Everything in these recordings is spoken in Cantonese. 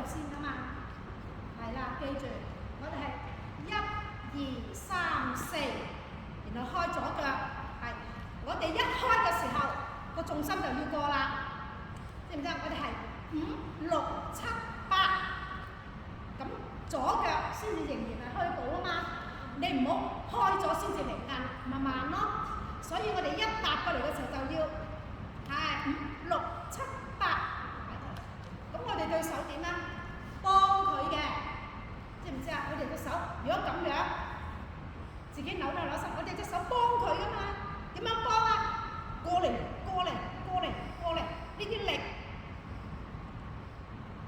先㗎嘛。係啦，記住，我哋係1、2、3、4，然後開左腳。係，我哋一開嘅時候，個重心就要過啦，知唔知啊？我哋係5、6、7、8，咁左腳先至仍然係虛步啊嘛。你唔好開咗先至嚟硬，慢慢咯。所以我哋一踏過嚟嘅時候就要係5、6、7、8。咁我哋對手點啊？幫佢嘅，知唔知啊？我哋隻手如果咁樣，自己扭手，我哋隻手幫佢噶嘛。點樣幫啊？過嚟，呢啲力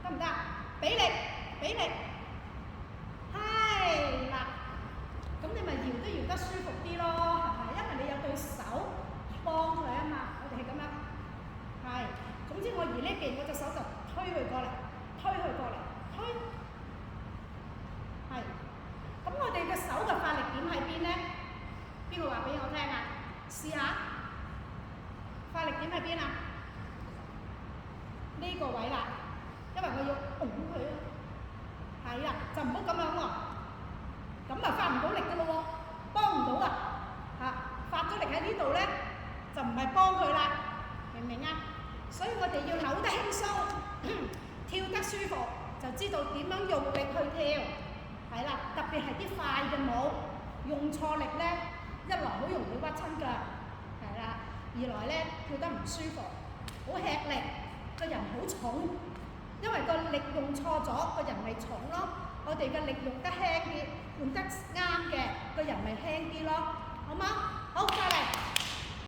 得唔得？俾力，係啦。咁你咪搖都搖得舒服啲咯，係咪？因為你有對手幫佢啊嘛。我哋係咁樣，係。總之我移呢邊，我隻手就推佢過嚟，推。係。咁我哋嘅手嘅發力點喺邊咧？邊個話俾我聽啊？試下。發力點喺邊啊？呢個位啦，因為我要拱佢啊。係啦，就唔好咁樣喎，咁啊發唔到力㗎咯喎，幫唔到啊。發咗力喺呢度咧，就唔係幫佢啦，明唔明啊？所以我哋要扭得輕鬆，跳得舒服，就知道點樣用力去跳。係啦，特別係啲快嘅舞，用錯力咧，一來好容易屈親腳，係啦；二來咧跳得唔舒服，好吃力，個人好重，因為個力用錯咗，個人咪重咯。我哋嘅力用得輕啲，用得啱嘅，個人咪輕啲咯，好嗎？好，再嚟。